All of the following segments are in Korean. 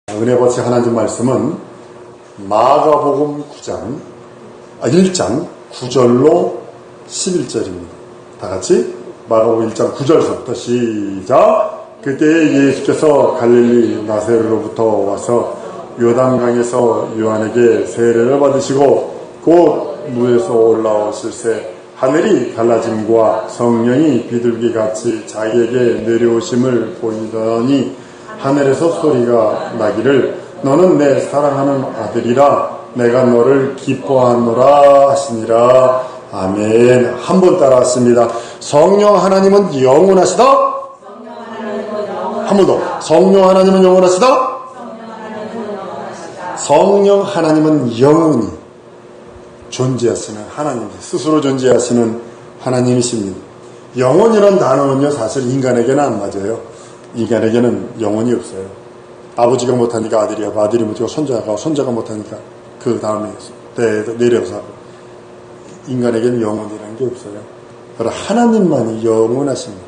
은혜버치 하나님 말씀은 마가복음 1장 9절로 11절입니다. 다같이 마가복음 1장 9절부터 시작. 그때 예수께서 갈릴리 나사렛으로부터 와서 요단강에서 요한에게 세례를 받으시고 곧 물에서 올라오실새 하늘이 갈라짐과 성령이 비둘기같이 자기에게 내려오심을 보이더니 하늘에서 소리가 나기를 너는 내 사랑하는 아들이라 내가 너를 기뻐하노라 하시니라. 아멘. 한 번 따라 하십니다. 성령 하나님은 영원하시다. 한 번 더. 성령 하나님은 영원하시다. 성령 하나님은 영원히 존재하시는 하나님, 스스로 존재하시는 하나님이십니다. 영원이라는 단어는요 사실 인간에게는 안 맞아요. 인간에게는 영혼이 없어요. 아버지가 못하니까 아들이 하고 아들이 못하고 손자가 하고 손자가 못하니까 그 다음에 내려서 하고. 인간에게는 영혼이라는 게 없어요. 그러나 하나님만이 영원하십니다.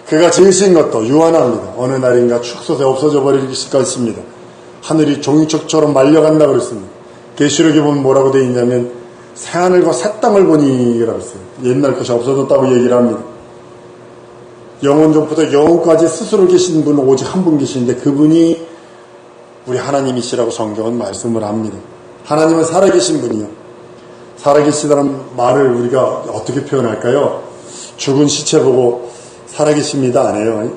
그가 지으신 것도 유한합니다. 어느 날인가 축소돼 없어져 버릴 것입니다. 하늘이 종이책처럼 말려간다 그랬습니다. 계시록에 보면 뭐라고 되어 있냐면 새하늘과 새 땅을 보니 라고 했어요. 옛날 것이 없어졌다고 얘기를 합니다. 영원 전부터 영원까지 스스로 계신 분은 오직 한 분 계시는데 그분이 우리 하나님이시라고 성경은 말씀을 합니다. 하나님은 살아계신 분이요. 살아계시다는 말을 우리가 어떻게 표현할까요? 죽은 시체 보고 살아계십니다 안 해요.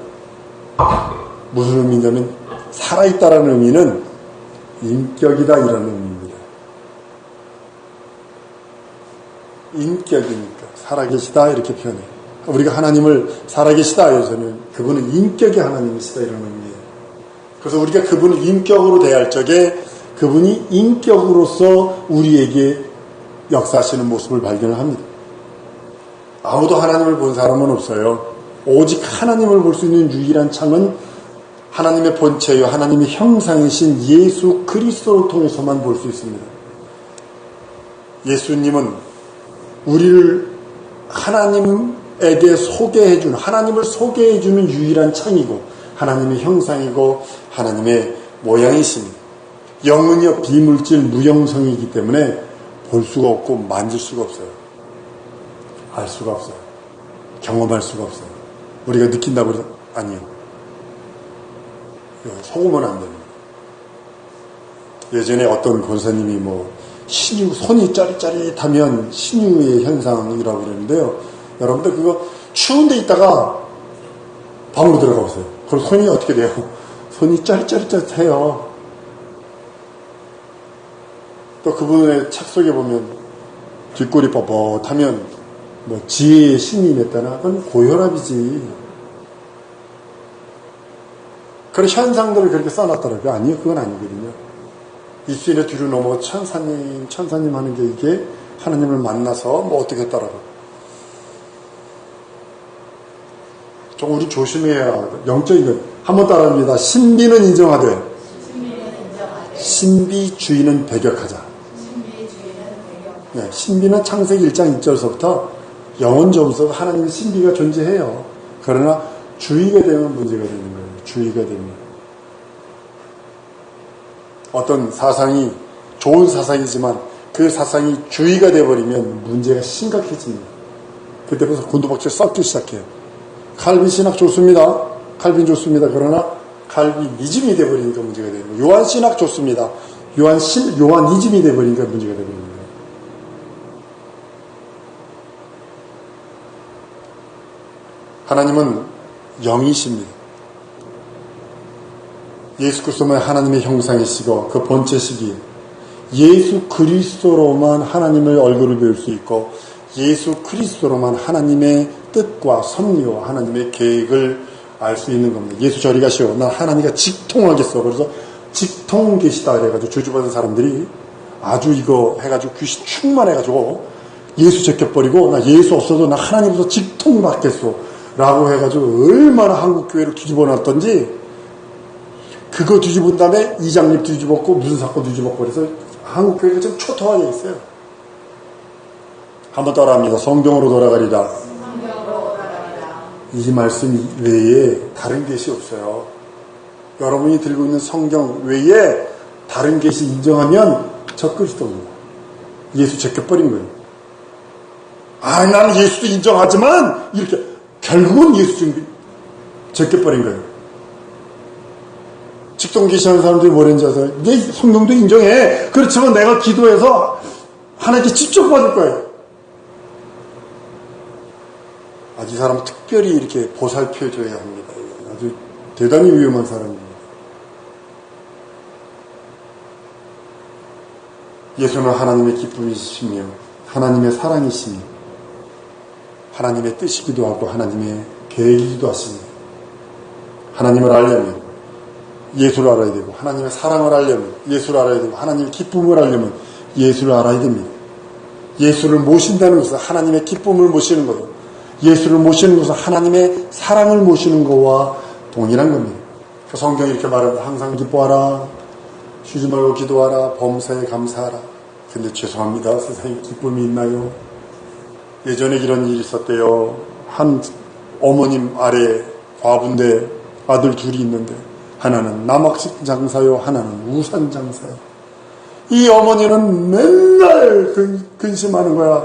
무슨 의미냐면 살아있다라는 의미는 인격이다 이런 의미입니다. 인격이니까 살아계시다 이렇게 표현해요. 우리가 하나님을 살아계시다 해서는 그분은 인격의 하나님이시다 이런 의미예요. 그래서 우리가 그분을 인격으로 대할 적에 그분이 인격으로서 우리에게 역사하시는 모습을 발견을 합니다. 아무도 하나님을 본 사람은 없어요. 오직 하나님을 볼 수 있는 유일한 창은 하나님의 본체요 하나님의 형상이신 예수 그리스도를 통해서만 볼 수 있습니다. 예수님은 우리를 하나님에게 소개해주는, 하나님을 소개해주는 유일한 창이고 하나님의 형상이고 하나님의 모양이십니다. 영은요 비물질 무형성이기 때문에 볼 수가 없고 만질 수가 없어요. 알 수가 없어요. 경험할 수가 없어요. 우리가 느낀다고 해서 아니요. 속으면 안 됩니다. 예전에 어떤 권사님이 신유, 손이 짜릿짜릿하면 신유의 현상이라고 그러는데요. 여러분들 그거 추운데 있다가 방으로 들어가 보세요. 그럼 손이 어떻게 돼요? 손이 짜릿짜릿해요. 또 그분의 책 속에 보면 뒷골이 뻣뻣하면 지혜의 신이 맺다나 그건 고혈압이지. 그런 현상들을 그렇게 써놨더라고요. 아니요, 그건 아니거든요. 입술에 뒤로 넘어 천사님 하는 게 이게 하나님을 만나서 어떻게 했다라고. 좀 우리 조심해야 영적인 것. 한번 따라합니다. 신비는 인정하되 신비주의는 배격하자. 네, 신비는 창세기 1장 1절서부터 영원전부터 하나님의 신비가 존재해요. 그러나 주의가 되면 문제가 되는 거예요. 주의가 되면. 어떤 사상이 좋은 사상이지만 그 사상이 주의가 되어버리면 문제가 심각해집니다. 그때부터 곤두박질 썩기 시작해요. 칼빈 신학 좋습니다. 칼빈 좋습니다. 그러나 칼빈이즘이 되어버리니까 문제가 되는 거예요. 요한 신학 좋습니다. 요한이즘이 되어버리니까 문제가 되는 거예요. 하나님은 영이십니다. 예수 그리스도만 하나님의 형상이시고 그 본체시기에 예수 그리스도로만 하나님의 얼굴을 배울 수 있고 예수 그리스도로만 하나님의 뜻과 섭리와 하나님의 계획을 알 수 있는 겁니다. 예수 저리 가시오. 난 하나님과 직통하겠어. 그래서 직통 계시다 그래가지고 저주받은 사람들이 아주 이거 해가지고 귀신 충만해가지고 예수 제껴버리고 나 예수 없어도 나 하나님으로서 직통 받겠어 라고 해가지고 얼마나 한국교회를 뒤집어 놨던지 그거 뒤집은 다음에 이장립 뒤집었고 무슨 사건 뒤집었고 그래서 한국교회가 지금 초토화되어 있어요. 한번 따라합니다. 성경으로 돌아가리라. 이 말씀 외에 다른 것이 없어요. 여러분이 들고 있는 성경 외에 다른 것이 인정하면 저 그리스도입니다. 예수 제껴버린 거예요. 나는 예수도 인정하지만 이렇게 결국은 예수 제껴버린 거예요. 직동계시하는 사람들이 뭐랬는지 아세요? 내 성경도 인정해. 그렇지만 내가 기도해서 하나님께 직접 받을 거예요. 이 사람 특별히 이렇게 보살펴줘야 합니다. 아주 대단히 위험한 사람입니다. 예수는 하나님의 기쁨이시며 하나님의 사랑이시며 하나님의 뜻이기도 하고 하나님의 계획이기도 하십니다. 하나님을 알려면 예수를 알아야 되고, 하나님의 사랑을 알려면 예수를 알아야 되고, 하나님의 기쁨을 알려면 예수를 알아야 됩니다. 예수를 모신다는 것은 하나님의 기쁨을 모시는 거고, 예수를 모시는 것은 하나님의 사랑을 모시는 것과 동일한 겁니다. 그 성경이 이렇게 말합니다. 항상 기뻐하라, 쉬지 말고 기도하라, 범사에 감사하라. 근데 죄송합니다. 세상에 기쁨이 있나요? 예전에 이런 일이 있었대요. 한 어머님 아래 과부인데 아들 둘이 있는데, 하나는 남학식 장사요, 하나는 우산 장사요. 이 어머니는 맨날 근심하는 거야.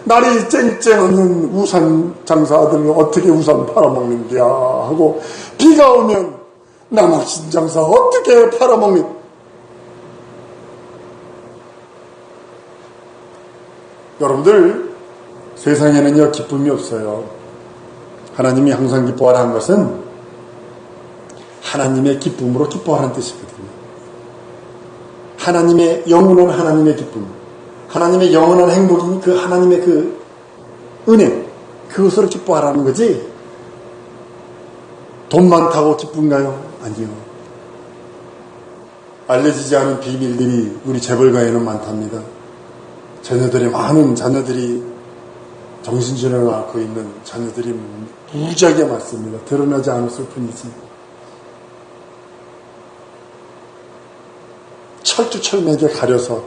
날이 쨍쨍 없는 우산 장사 아들은 어떻게 우산 팔아먹는 거야 하고, 비가 오면 남학식 장사 어떻게 팔아먹는. 여러분들, 세상에는요 기쁨이 없어요. 하나님이 항상 기뻐하라 한 것은 하나님의 기쁨으로 기뻐하라는 뜻이거든요. 하나님의 영원한 하나님의 기쁨, 하나님의 영원한 행복인 그 하나님의 그 은혜, 그것으로 기뻐하라는 거지. 돈 많다고 기쁜가요? 아니요. 알려지지 않은 비밀들이 우리 재벌가에는 많답니다. 많은 자녀들이 정신질환을 앓고 있는 자녀들이 무지하게 많습니다. 드러나지 않았을 뿐이지. 철두철미하게 가려서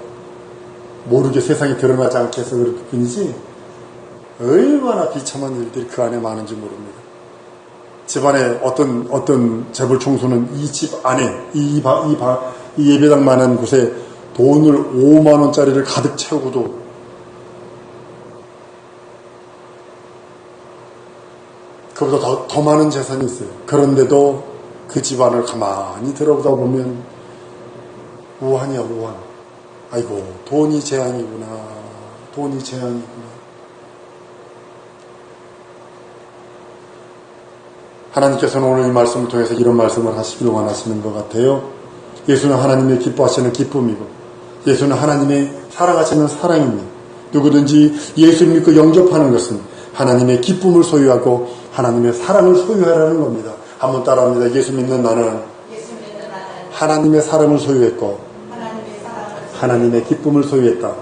모르게 세상에 드러나지 않게 해서 그럴 뿐이지, 얼마나 비참한 일들이 그 안에 많은지 모릅니다. 집안에 어떤 재벌 총수는 이 집 안에 이 예배당만한 곳에 돈을 5만 원짜리를 가득 채우고도 그보다 더 많은 재산이 있어요. 그런데도 그 집안을 가만히 들어보다 보면 우환이야, 우환. 아이고, 돈이 재앙이구나. 돈이 재앙이구나. 하나님께서는 오늘 이 말씀을 통해서 이런 말씀을 하시기를 원하시는 것 같아요. 예수는 하나님의 기뻐하시는 기쁨이고, 예수는 하나님의 사랑하시는 사랑입니다. 누구든지 예수를 믿고 영접하는 것은 하나님의 기쁨을 소유하고 하나님의 사랑을 소유하라는 겁니다. 한번 따라합니다. 예수 믿는 나는 하나님의 사랑을 소유했고 하나님의 기쁨을 소유했다.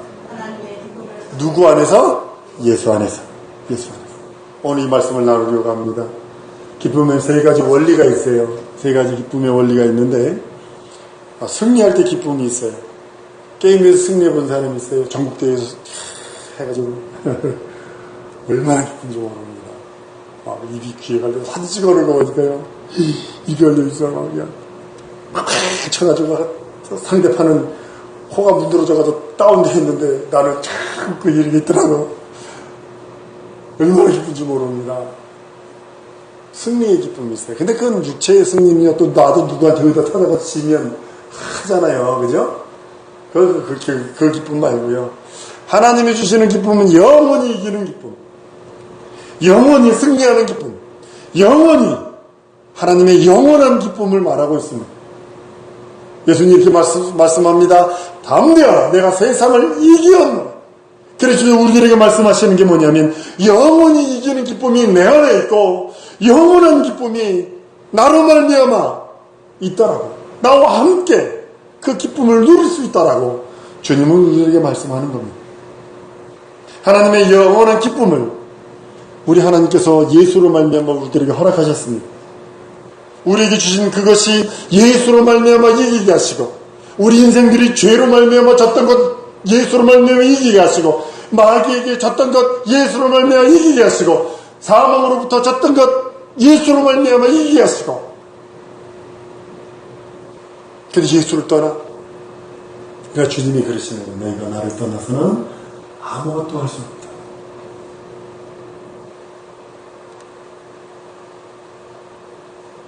누구 안에서? 예수 안에서. 예수 안에서. 오늘 이 말씀을 나누려고 합니다. 기쁨에 세 가지 원리가 있어요. 세 가지 기쁨의 원리가 있는데, 승리할 때 기쁨이 있어요. 게임에서 승리해 본 사람이 있어요. 전국대회에서 해가지고 얼마나 기쁜지 모릅니다. 입이 귀에 갈려 사진 찍어놓은 거 보니까요, 입이 열려있어. 그냥 쳐가지고 상대편은 코가 문드러져가지고 다운되어 있는데 나는 참 그 일이 있더라고. 얼마나 기쁜지 모릅니다. 승리의 기쁨이 있어요. 근데 그건 육체의 승리냐, 또 나도 누구한테 어디다 타다가 지면 하잖아요. 그죠? 그 기쁨 말고요. 하나님이 주시는 기쁨은 영원히 이기는 기쁨, 영원히 승리하는 기쁨, 영원히 하나님의 영원한 기쁨을 말하고 있습니다. 예수님 이렇게 말씀합니다. 담대하라, 내가 세상을 이기었노라. 그래서 우리들에게 말씀하시는 게 뭐냐면, 영원히 이기는 기쁨이 내 안에 있고 영원한 기쁨이 나로 말미암아 있다라고, 나와 함께 그 기쁨을 누릴 수 있다라고 주님은 우리들에게 말씀하는 겁니다. 하나님의 영원한 기쁨을 우리 하나님께서 예수로 말미암아 우리들에게 허락하셨습니다. 우리에게 주신 그것이 예수로 말미암아 이기게 하시고, 우리 인생들이 죄로 말미암아 졌던 것 예수로 말미암아 이기게 하시고, 마귀에게 졌던 것 예수로 말미암아 이기게 하시고, 사망으로부터 졌던 것 예수로 말미암아 이기게 하시고, 근데 예수를 떠나? 그러니까 주님이 그러시는 거예요. 너희가 나를 떠나서는 아무것도 할 수 없다.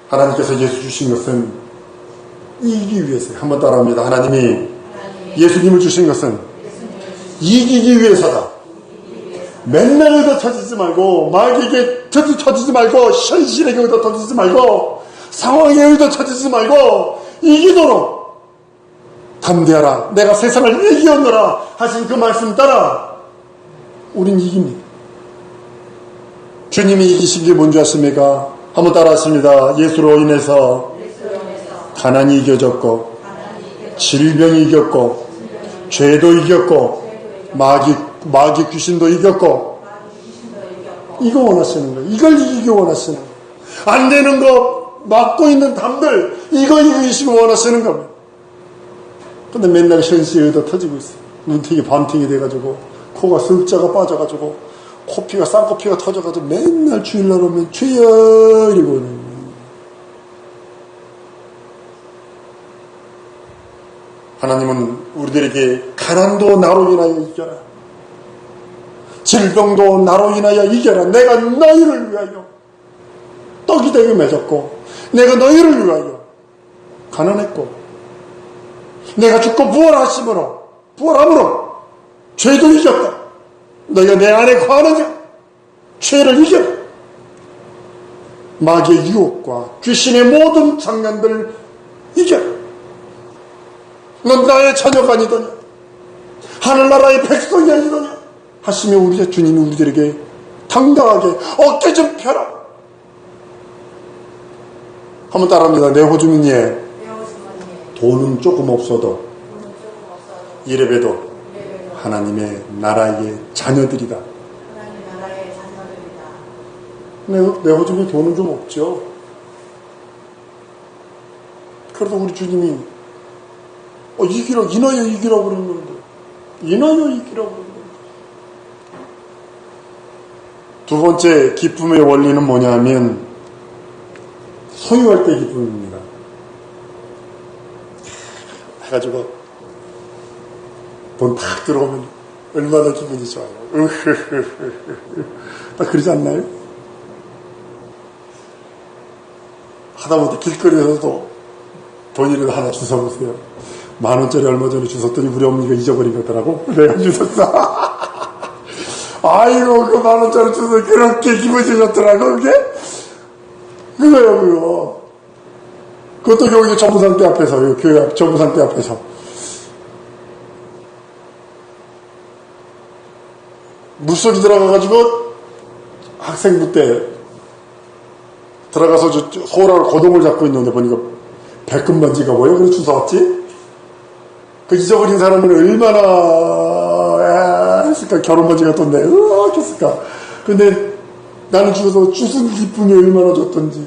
하나님께서 예수 주신 것은 이기기 위해서요. 한번 따라합니다. 하나님이 예수님을 주신 것은 이기기 위해서다. 맨날 의도 터지지 말고, 마귀에게 터지지 말고, 현실에게 의도 터지지 말고, 상황에 의도 터지지 말고, 이기도록 담대하라. 내가 세상을 이기었노라 하신 그 말씀 따라 우린 이깁니다. 주님이 이기신 게 뭔지 아십니까? 한번 따라 하십니다. 예수로 인해서 가난이 이겨졌고, 질병이 이겼고, 죄도 이겼고, 마귀 귀신도 이겼고, 이거 원하시는 거예요. 이걸 이기기 원하시는 거예요. 안 되는 거 막고 있는 담들, 이거 이기시고 원하시는 겁니다. 근데 맨날 현실에 의도 터지고 있어요. 눈탱이 밤탱이 돼가지고, 코가 쓱자가 빠져가지고, 코피가 쌍코피가 터져가지고 맨날 주일날 오면 주여 이러고 있는 거예요. 하나님은 우리들에게 가난도 나로 인하여 이겨라, 질병도 나로 인하여 이겨라. 내가 너희를 위하여 떡이 되게 맺었고, 내가 너희를 위하여 가난했고, 내가 죽고 부활함으로 죄도 이겼다. 너희가 내 안에 거하느냐? 죄를 이겨라. 마귀의 유혹과 귀신의 모든 장난들을 이겨라. 넌 나의 자녀가 아니더냐? 하늘나라의 백성이 아니더냐? 하시며 우리 주님이 우리들에게 당당하게 어깨 좀 펴라. 한번 따라합니다. 내 호주머니에 돈은 조금 없어도 이래봬도 하나님의 나라의 자녀들이다. 내 호주머니에 돈은 좀 없죠. 그래도 우리 주님이 인하여 이기라고 그러는 건데, 인하여 이기라고 그러는 건데. 두 번째 기쁨의 원리는 뭐냐 하면 소유할 때 기쁨입니다. 해가지고 돈 탁 들어오면 얼마나 기분이 좋아요. 딱 그러지 않나요? 하다못해 길거리에서도 돈이라도 하나 주워보세요. 10,000원짜리 얼마 전에 주웠더니 우리 어머니가 잊어버린 거더라고. 내가 주웠어. 아이고, 그 10,000원짜리 주워서 그렇게 기분이 좋더라고, 그게? 그거요, 그거. 그것도 여기 정부산대 앞에서, 여기 교회 앞 정부산대 앞에서. 물속에 들어가가지고 학생부 때 들어가서 소라를 고동을 잡고 있는데 보니까 백금반지가 뭐예요? 그래서 주워왔지? 그 잊어버린 사람은 얼마나 했을까? 결혼반지가 떴네. 했을까? 근데 나는 주워서 주순 기쁨이 얼마나 좋던지.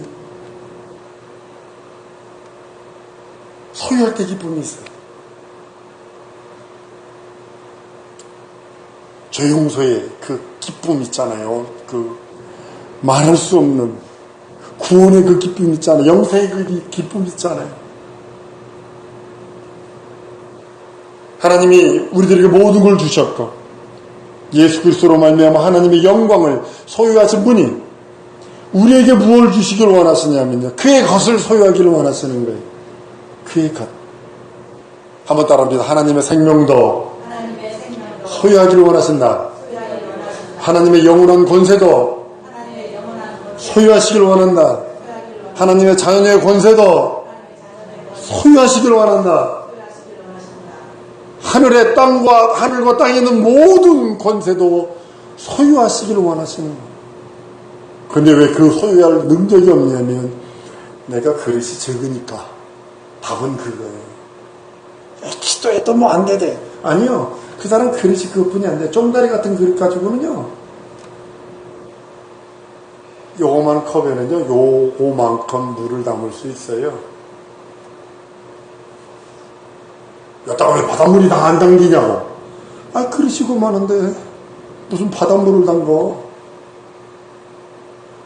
소유할 때 기쁨이 있어요. 죄 용서의 그 기쁨 있잖아요. 그 말할 수 없는 구원의 그 기쁨 있잖아요. 영생의 그 기쁨 있잖아요. 하나님이 우리들에게 모든 걸 주셨고, 예수 그리스도로 말미암아 하나님의 영광을 소유하신 분이 우리에게 무엇을 주시기를 원하시냐면요, 그의 것을 소유하기를 원하시는 거예요. 그의 것. 한번 따라합니다. 하나님의 생명도 소유하기를 원하신다. 하나님의 영원한 권세도 소유하시기를 원한다. 하나님의 자녀의 권세도 소유하시기를 원한다. 하늘과 땅에 있는 모든 권세도 소유하시기를 원하시는 거예요. 근데 왜 그 소유할 능력이 없냐면 내가 그릇이 적으니까. 답은 그거예요. 기도해도 뭐 안 되대. 아니요. 그 사람 그릇이 그것뿐이 안 돼. 쫑다리 같은 그릇 가지고는요, 요거만 컵에는요, 요거만큼 물을 담을 수 있어요. 여기다가 왜 바닷물이 다 안 담기냐고. 아, 그릇이 그만한데 무슨 바닷물을 담궈.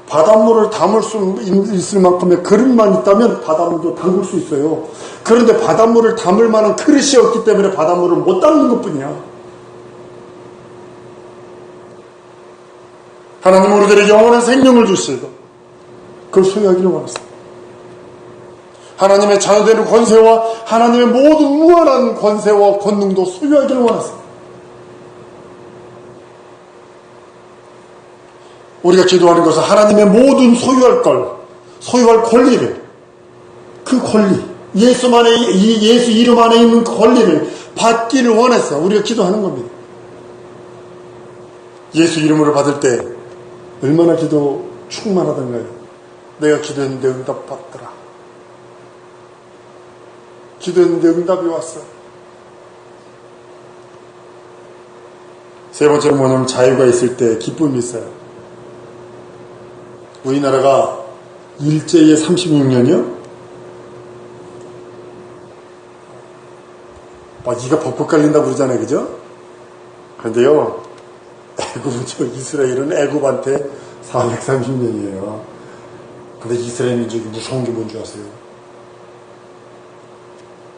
바닷물을 담을 수 있을 만큼의 그릇만 있다면 바닷물도 담글 수 있어요. 그런데 바닷물을 담을 만한 그릇이 없기 때문에 바닷물을 못 담는 것뿐이야. 하나님은 우리들에게 영원한 생명을 주시고 그걸 소유하기를 원하십니다. 하나님의 자녀되는 권세와 하나님의 모든 무한한 권세와 권능도 소유하기를 원하십니다. 우리가 기도하는 것은 하나님의 모든 소유할 권리를, 그 권리, 예수 이름 안에 있는 권리를 받기를 원해서 우리가 기도하는 겁니다. 예수 이름으로 받을 때 얼마나 기도 충만하던가요. 내가 기도했는데 응답 받더라. 기도했는데 응답이 왔어. 세 번째는 뭐냐면 자유가 있을 때 기쁨이 있어요. 우리나라가 일제의 36년이요? 이가 벅벅 깔린다고 그러잖아요. 그죠? 그런데요, 이스라엘은 애굽한테 430년이에요. 근데 이스라엘 민족이 무서운 게 뭔지 아세요?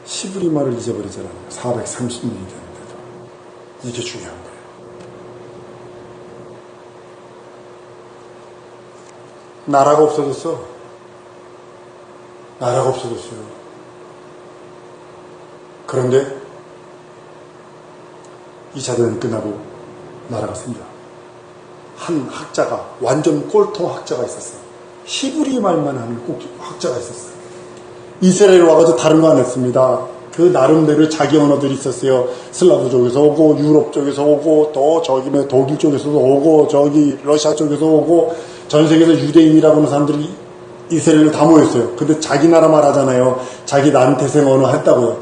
시브리마를 잊어버리잖아요. 430년이 됐는데도. 이게 중요한 거예요. 나라가 없어졌어. 나라가 없어졌어요. 그런데 2차 대전이 끝나고 나라가 생겨. 한 학자가, 완전 꼴통 학자가 있었어요. 히브리 말만 하는 학자가 있었어요. 이스라엘 와가지고 다른 거 안 했습니다. 그 나름대로 자기 언어들이 있었어요. 슬라브 쪽에서 오고, 유럽 쪽에서 오고, 또 저기 독일 쪽에서도 오고, 저기 러시아 쪽에서 오고, 전 세계에서 유대인이라고 하는 사람들이 이스라엘을 다 모였어요. 근데 자기 나라 말 하잖아요. 자기 난태생 언어 했다고요.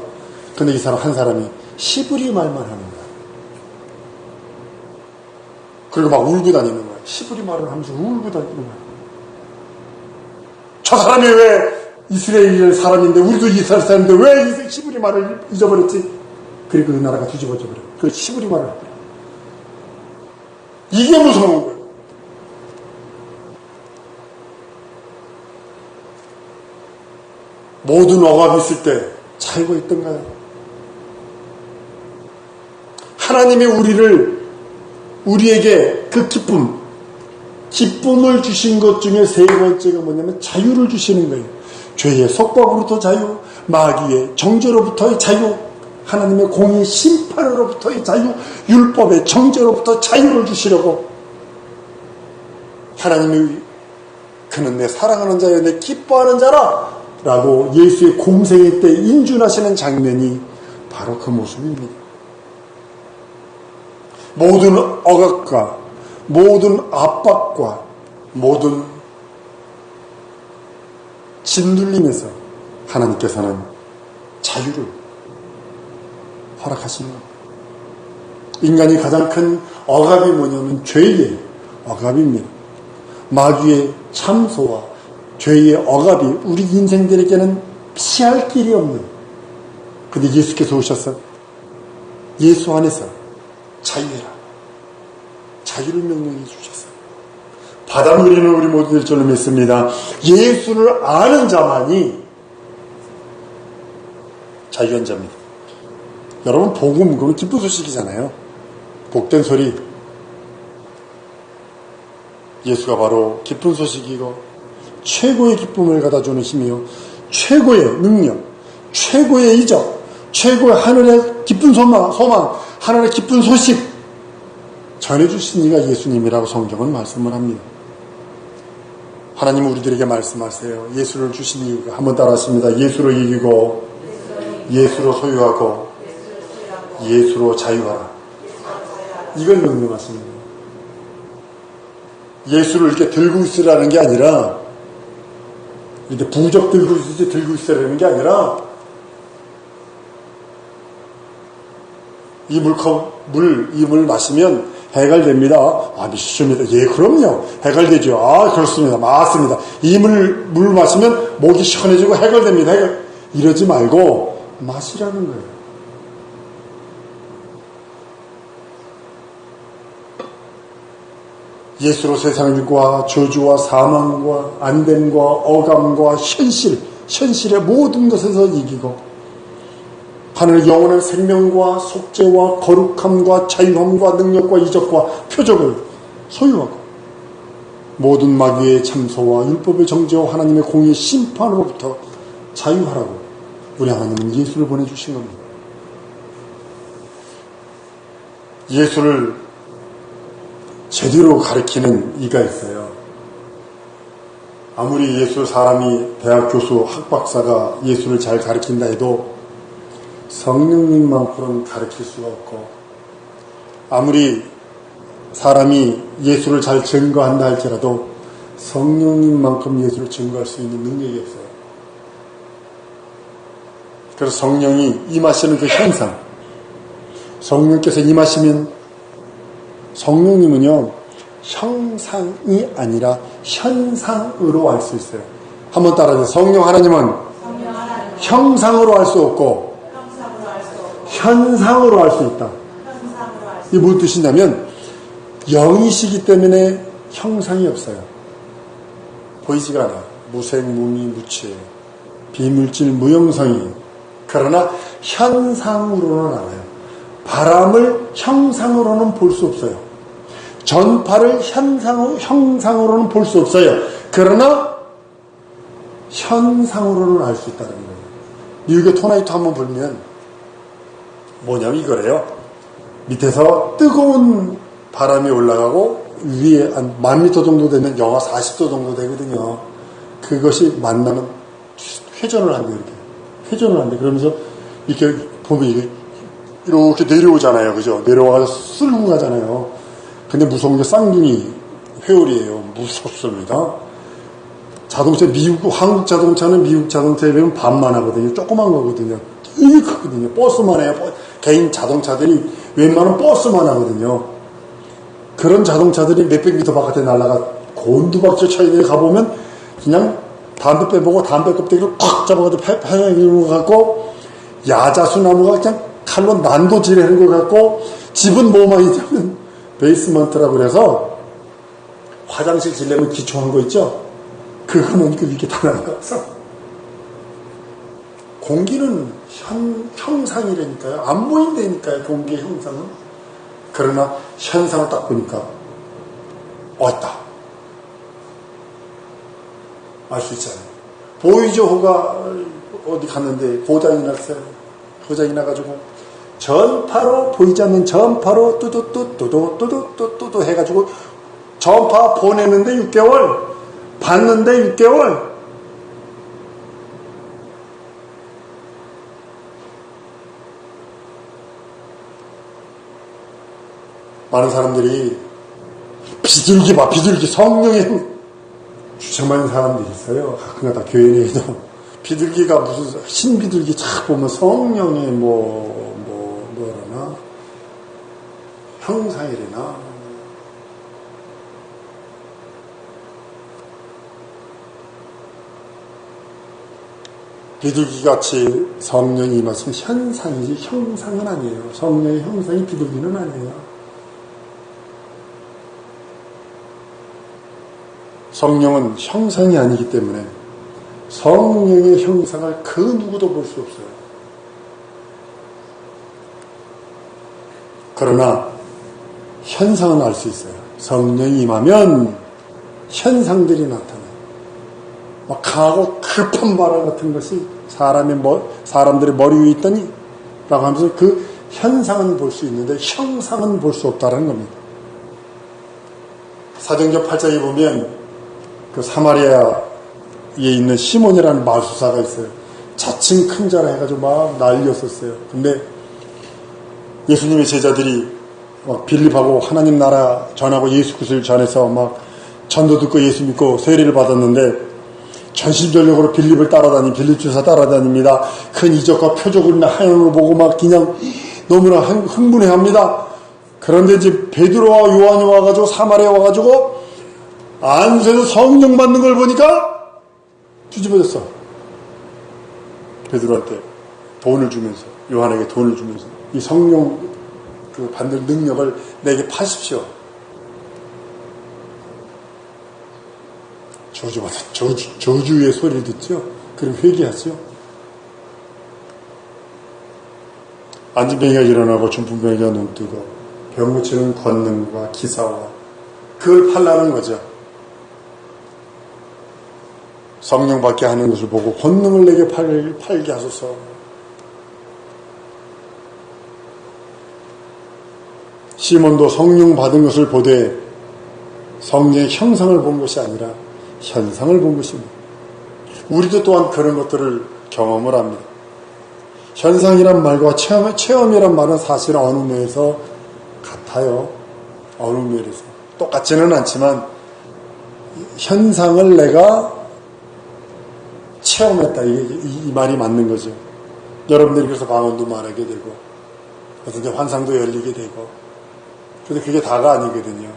근데 이 사람 한 사람이 히브리 말만 하는 거예요. 그리고 막 울고 다니는 거예요. 히브리 말을 하면서 울고 다니는 거예요. 저 사람이 왜 이스라엘 사람인데, 우리도 이스라엘 사람인데 왜 히브리 말을 잊어버렸지? 그리고 그 나라가 뒤집어져 버려요. 그 히브리 말을 하더라고요. 이게 무서운 거예요. 모든 억압이 있을 때 자유가 있던가요? 하나님이 우리에게 그 기쁨을 주신 것 중에 세 번째가 뭐냐면 자유를 주시는 거예요. 죄의 속박으로부터 자유, 마귀의 정죄로부터의 자유, 하나님의 공의 심판으로부터의 자유, 율법의 정죄로부터 자유를 주시려고 하나님이 그는 내 사랑하는 자여 내 기뻐하는 자라 라고 예수의 공생애 때 인준하시는 장면이 바로 그 모습입니다. 모든 억압과 모든 압박과 모든 짓눌림에서 하나님께서는 자유를 허락하시는 겁니다. 인간이 가장 큰 억압이 뭐냐면 죄의 억압입니다. 마귀의 참소와 죄의 억압이 우리 인생들에게는 피할 길이 없는, 근데 예수께서 오셔서 예수 안에서 자유해라, 자유를 명령해 주셨어요. 받아들이는 우리 모두들 줄로 믿습니다. 예수를 아는 자만이 자유한 자입니다. 여러분, 복음, 그건 기쁜 소식이잖아요. 복된 소리. 예수가 바로 기쁜 소식이고 최고의 기쁨을 갖다주는 힘이요, 최고의 능력, 최고의 이적, 최고의 하늘의 기쁜 소망, 하늘의 기쁜 소식 전해주신 이가 예수님이라고 성경은 말씀을 합니다. 하나님은 우리들에게 말씀하세요. 예수를 주신 이유가, 한번 따라하십니다. 예수로 이기고, 예수로 소유하고, 예수로 자유하라. 이걸 명령하시는 거예요. 예수를 이렇게 들고 있으라는 게 아니라, 이렇게 부적 들고 있으라는 게 아니라, 이 물 마시면 해갈됩니다. 믿습니다. 예, 그럼요. 해갈되죠. 그렇습니다. 맞습니다. 이 물 마시면 목이 시원해지고 해갈됩니다. 이러지 말고 마시라는 거예요. 예수로 세상과 저주와 사망과 안됨과 어감과 현실의 모든 것에서 이기고 하늘 영원한 생명과 속죄와 거룩함과 자유함과 능력과 이적과 표적을 소유하고 모든 마귀의 참소와 율법의 정죄와 하나님의 공의의 심판으로부터 자유하라고 우리 하나님은 예수를 보내주신 겁니다. 예수를 제대로 가르치는 이가 있어요. 아무리 예수 사람이 대학 교수 학박사가 예수를 잘 가르친다 해도 성령님만큼은 가르칠 수가 없고, 아무리 사람이 예수를 잘 증거한다 할지라도 성령님만큼 예수를 증거할 수 있는 능력이 없어요. 그래서 성령이 임하시는 그 현상, 성령께서 임하시면 성령님은요 형상이 아니라 현상으로 알 수 있어요. 한번 따라하세요. 성령 하나님은 형상으로 알 수 없고 현상으로 알 수 있다. 이게 무슨 뜻이냐면 영이시기 때문에 형상이 없어요. 보이지가 않아요. 무생무미 무체 비물질 무형성이. 그러나 현상으로는 알아요. 바람을 형상으로는 볼 수 없어요. 전파를 형상으로는 볼 수 없어요. 그러나 현상으로는 알 수 있다는 거예요. 미국의 토나이토 한번 불면 뭐냐면 이거래요. 밑에서 뜨거운 바람이 올라가고 위에 한 10,000m 정도 되면 영하 40도 정도 되거든요. 그것이 만나면 회전을 한대요. 이렇게 회전을 한대. 그러면서 이렇게 보면 이렇게 내려오잖아요. 그죠? 내려와서 쓸고 가잖아요. 근데 무서운 게 쌍둥이 회오리예요. 무섭습니다. 자동차, 한국 자동차는 미국 자동차에 비하면 반만 하거든요. 조그만 거거든요. 되게 크거든요. 버스만 해요. 개인 자동차들이 웬만하면 버스만 하거든요. 그런 자동차들이 몇백 미터 바깥에 날아가 곤두박질 쳐있는 데 가보면 그냥 담배 빼보고 담배 껍데기를 꽉 잡아가지고 평양으로 갖고 야자수 나무가 그냥 칼로 난도질하는 것 같고 집은 뭐만 있냐면 베이스먼트라고 그래서 화장실 지려면 기초한 거 있죠? 그거는 그 위에 다 날아가서 공기는 형상이라니까요. 안 보인다니까요. 공기의 형상은. 그러나 현상을 딱 보니까 왔다 알 수 있잖아요. 보이저호가 어디 갔는데 고장이 났어요. 고장이 나가지고 전파로, 보이지 않는 전파로 뚜두뚜 해가지고 전파 보내는데 6개월, 받는데 6개월. 많은 사람들이 비둘기 성령에 주책맞는 사람들이 있어요. 가끔가다 교회 내에도 비둘기가 무슨 신비둘기 착 보면 성령의 뭐라나 형상이래나 비둘기같이 성령이 임하시면 현상이지 형상은 아니에요. 성령의 형상이 비둘기는 아니에요. 성령은 형상이 아니기 때문에 성령의 형상을 그 누구도 볼 수 없어요. 그러나 현상은 알 수 있어요. 성령이 임하면 현상들이 나타나요. 막 강하고 급한 바람 같은 것이 사람들의 머리 위에 있더니 라고 하면서 그 현상은 볼 수 있는데 형상은 볼 수 없다는 겁니다. 사도행전 8장에 보면 그 사마리아에 있는 시몬이라는 마술사가 있어요. 자칭 큰 자라 해가지고 막 난리였었어요. 근데 예수님의 제자들이 막 빌립하고 하나님 나라 전하고 예수 그리스도를 전해서 막 전도 듣고 예수 믿고 세례를 받았는데 전심전력으로 빌립을 빌립 주사 따라다닙니다. 큰 이적과 표적을 하나님을 보고 막 그냥 너무나 흥분해합니다. 그런데 이제 베드로와 요한이 와가지고 사마리아 와가지고 안수에서 성령 받는 걸 보니까 뒤집어졌어. 베드로한테 돈을 주면서, 요한에게 돈을 주면서 이 성령 그 받는 능력을 내게 파십시오. 저주의 소리를 듣죠. 그럼 회개하죠. 안진뱅이가 일어나고 중풍병이가 눈뜨고 병 고치는 권능과 기사와 그걸 팔라는 거죠. 성령 받게 하는 것을 보고 권능을 내게 팔게 하소서. 시몬도 성령 받은 것을 보되 성령의 형상을 본 것이 아니라 현상을 본 것입니다. 우리도 또한 그런 것들을 경험을 합니다. 현상이란 말과 체험이란 말은 사실은 어느 면에서 같아요. 어느 면에서. 똑같지는 않지만 현상을 내가 체험했다. 이 말이 맞는 거죠. 여러분들이 그래서 방언도 말하게 되고 어떤 환상도 열리게 되고 그런데 그게 다가 아니거든요.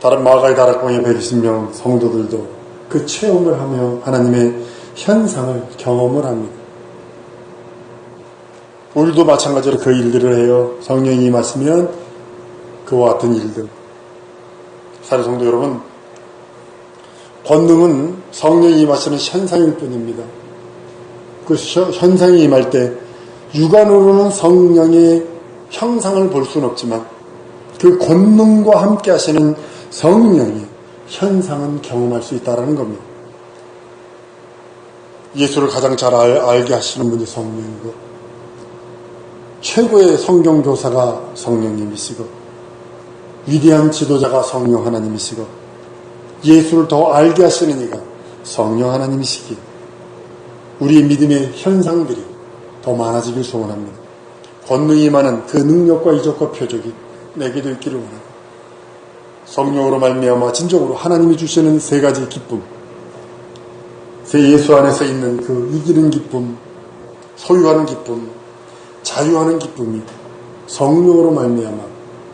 다른 마가의 다락방의 120명 성도들도 그 체험을 하며 하나님의 현상을 경험을 합니다. 우리도 마찬가지로 그 일들을 해요. 성령이 임하시면 그와 같은 일들. 사랑하는 성도 여러분, 권능은 성령이 임하시는 현상일 뿐입니다. 그 현상이 임할 때 육안으로는 성령의 형상을 볼 수는 없지만 그 권능과 함께 하시는 성령의 현상은 경험할 수 있다는 겁니다. 예수를 가장 잘 알게 하시는 분이 성령이고 최고의 성경교사가 성령님이시고 위대한 지도자가 성령 하나님이시고 예수를 더 알게 하시는 이가 성령 하나님이시기에 우리의 믿음의 현상들이 더 많아지길 소원합니다. 권능이 많은 그 능력과 이적과 표적이 내게도 있기를 원합니다. 성령으로 말미암아 진정으로 하나님이 주시는 세 가지 기쁨, 새 예수 안에서 있는 그 이기는 기쁨, 소유하는 기쁨, 자유하는 기쁨이 성령으로 말미암아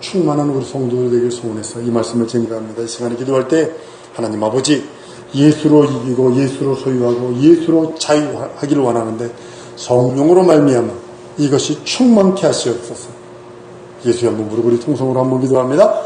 충만한 우리 성도들 되길 소원해서 이 말씀을 증거합니다. 이 시간에 기도할 때 하나님 아버지, 예수로 이기고 예수로 소유하고 예수로 자유하기를 원하는데 성령으로 말미암아 이것이 충만케 하시옵소서. 예수의 한번 무릎 우리 통성으로 한번 기도합니다.